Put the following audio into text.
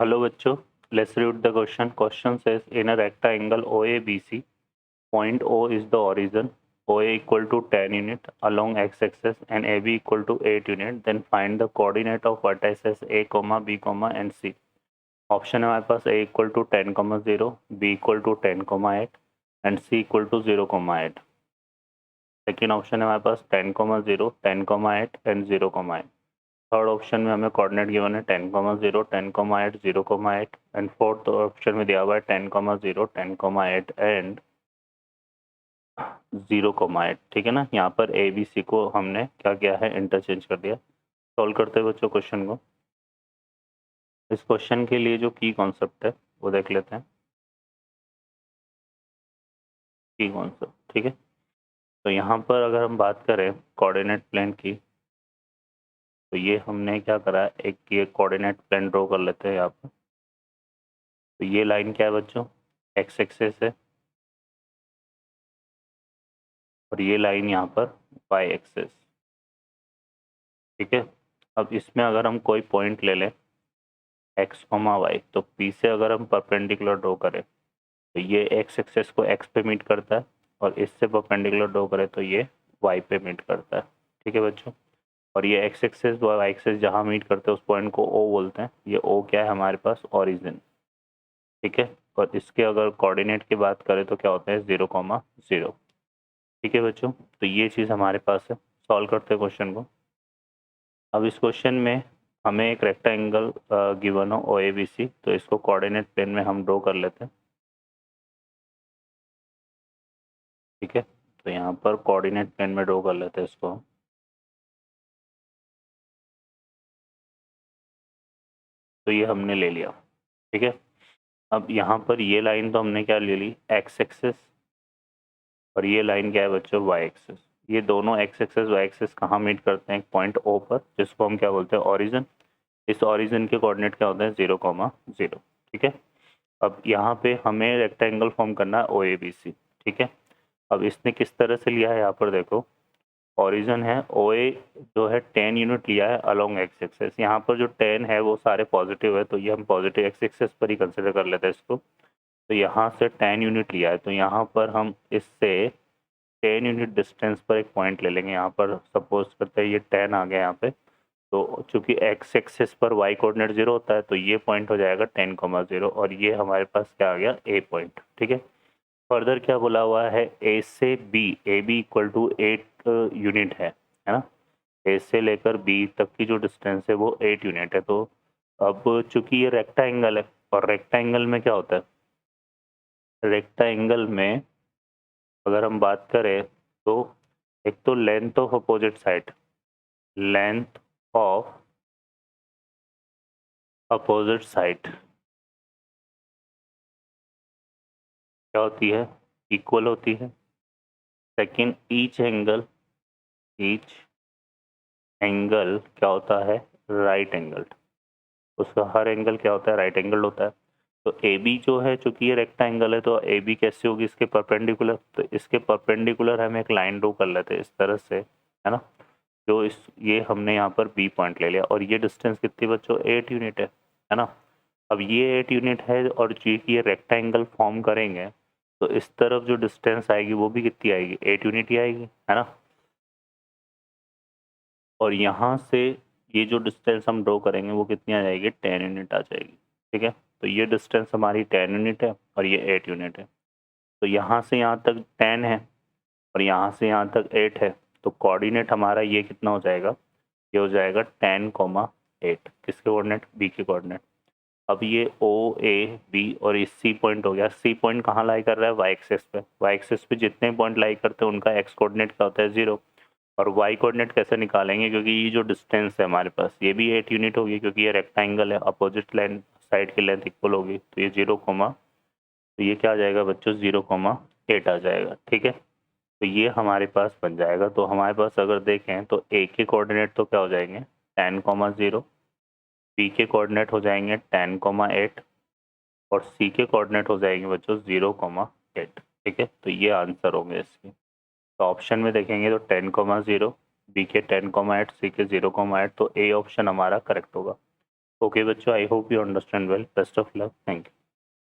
Hello बच्चों, let's read the question. Question says in a rectangle OABC, point O is the origin, OA equal to 10 unit along x-axis and AB equal to 8 unit. Then find the coordinate of vertices A, B, and C. Option है हमारे पास A equal to 10, 0, B equal to 10, 8 and C equal to 0, 8. Second option है हमारे पास 10, 0, 10, 8 and 0, 8. Third option में हमें coordinate given है 10, 0, 10, 8, 0, 8 and fourth option में दिया हुआ है 10, 0, 10, 8 एंड 0, 8. ठीक है ना, यहाँ पर ए बी सी को हमने क्या किया है, इंटरचेंज कर दिया. सॉल्व करते हैं बच्चों क्वेश्चन को. इस क्वेश्चन के लिए जो की कॉन्सेप्ट है वो देख लेते हैं. की कॉन्सेप्ट, ठीक है. तो यहाँ पर अगर हम बात करें कोऑर्डिनेट प्लेन की, तो ये हमने क्या करा है, एक ये कोऑर्डिनेट प्लेन ड्रॉ कर लेते हैं यहाँ पर. तो ये लाइन क्या है बच्चों, एक्स एक्सिस है और ये लाइन यहाँ पर वाई एक्सिस. ठीक है. अब इसमें अगर हम कोई पॉइंट ले लें एक्स, वाई, तो पी से अगर हम परपेंडिकुलर ड्रॉ करें तो ये एक्स एक्सिस को एक्स पे मीट करता है और इससे परपेंडिकुलर ड्रॉ करें तो ये वाई पे मीट करता है. ठीक है बच्चों. और ये एक्स एक्सिस वाई एक्सिस जहाँ मीट करते हैं उस पॉइंट को ओ बोलते हैं. ये ओ क्या है हमारे पास, ओरिजिन. ठीक है. और इसके अगर कोऑर्डिनेट की बात करें तो क्या होता है 0, 0. ठीक है बच्चों. तो ये चीज़ हमारे पास है. सॉल्व करते हैं क्वेश्चन को. अब इस क्वेश्चन में हमें एक रेक्टेंगल गिवन हो ओ ए बी सी, तो इसको कोऑर्डिनेट प्लेन में हम ड्रॉ कर लेते हैं. ठीक है. तो यहाँ पर कोऑर्डिनेट प्लेन में ड्रॉ कर लेते हैं इसको. तो ये हमने ले लिया. ठीक है. अब यहाँ पर ये लाइन तो हमने क्या ले ली, एक्स एक्सिस, और ये लाइन क्या है बच्चों, वाई एक्सिस. ये दोनों एक्स एक्सिस वाई एक्सिस कहाँ मीट करते हैं, एक पॉइंट ओ पर, जिसको हम क्या बोलते हैं, ओरिजिन. इस ओरिजिन के कोऑर्डिनेट क्या होते हैं 0, 0. ठीक है. अब यहाँ पे हमें रेक्टेंगल फॉर्म करना है ओ ए बी सी. ठीक है. अब इसने किस तरह से लिया है, यहाँ पर देखो, ओरिजिन है ओ ए जो है 10 यूनिट लिया है अलोंग एक्स एक्सिस. यहाँ पर जो 10 है वो सारे पॉजिटिव है, तो ये हम पॉजिटिव एक्स एक्सिस पर ही कंसिडर कर लेते हैं इसको. तो यहाँ से 10 यूनिट लिया है, तो यहाँ पर हम इससे 10 यूनिट डिस्टेंस पर एक पॉइंट ले लेंगे. यहाँ पर सपोज करते हैं ये 10 आ गया यहाँ पे. तो चूंकि एक्स एक्सिस पर वाई कोऑर्डिनेट 0 होता है, तो ये पॉइंट हो जाएगा 10, 0 और ये हमारे पास क्या आ गया, ए पॉइंट. ठीक है. फर्दर क्या बोला हुआ है, ए से B, A B equal to 8 unit है ना. ए से लेकर बी तक की जो डिस्टेंस है वो 8 यूनिट है. तो अब चूंकि ये रेक्टाएंगल है, और रेक्टाएंगल में क्या होता है, रेक्टाएंगल में अगर हम बात करें तो एक तो length of opposite side, length of opposite side क्या होती है, इक्वल होती है. सेकंड, ईच एंगल क्या होता है, राइट एंगल. उसका हर एंगल क्या होता है, राइट एंगल होता है. तो ए बी जो है, चूंकि ये रेक्टेंगल है, तो ए बी कैसे होगी, इसके परपेंडिकुलर. तो इसके परपेंडिकुलर हम एक लाइन ड्रॉ कर लेते हैं इस तरह से, है ना. जो इस ये हमने यहाँ पर बी पॉइंट ले लिया, और ये डिस्टेंस कितनी बच्चों, 8 यूनिट है ना. अब ये 8 यूनिट है, और ये रेक्टेंगल फॉर्म करेंगे तो इस तरफ जो डिस्टेंस आएगी वो भी कितनी आएगी, 8 यूनिट ही आएगी, है ना. और यहाँ से ये जो डिस्टेंस हम ड्रॉ करेंगे वो कितनी आ जाएगी, 10 यूनिट आ जाएगी. ठीक है. तो ये डिस्टेंस हमारी 10 यूनिट है और ये 8 यूनिट है. तो यहाँ से यहाँ तक 10 है और यहाँ से यहाँ तक 8 है. तो कोऑर्डिनेट हमारा ये कितना हो जाएगा, ये हो जाएगा 10, 8. किसके कोऑर्डिनेट, बी के कोऑर्डिनेट. अब ये ओ ए बी और इस सी पॉइंट हो गया. सी पॉइंट कहाँ लाई कर रहा है, वाई एक्सिस पे. वाई एक्सिस पे जितने पॉइंट लाई करते हैं उनका एक्स कोऑर्डिनेट क्या होता है, 0. और वाई कोऑर्डिनेट कैसे निकालेंगे, क्योंकि ये जो डिस्टेंस है हमारे पास ये भी 8 यूनिट होगी, क्योंकि ये रेक्टेंगल है, अपोजिट लाइन साइड की लेंथ इक्वल होगी. तो ये 0, तो ये क्या आ जाएगा बच्चों, 0, 8 आ जाएगा. ठीक है. तो ये हमारे पास बन जाएगा. तो हमारे पास अगर देखें तो ए के कोऑर्डिनेट तो क्या हो जाएंगे, 10, 0. बी के कोऑर्डिनेट हो जाएंगे 10, 8 और सी के कोऑर्डिनेट हो जाएंगे बच्चों 0, 8. ठीक है. तो ये आंसर होंगे इसके. तो ऑप्शन में देखेंगे तो 10, 0, बी के 10, 8, सी के 0, 8. तो ए ऑप्शन हमारा करेक्ट होगा. ओके बच्चों, I hope you understand well. Best of luck, thank you.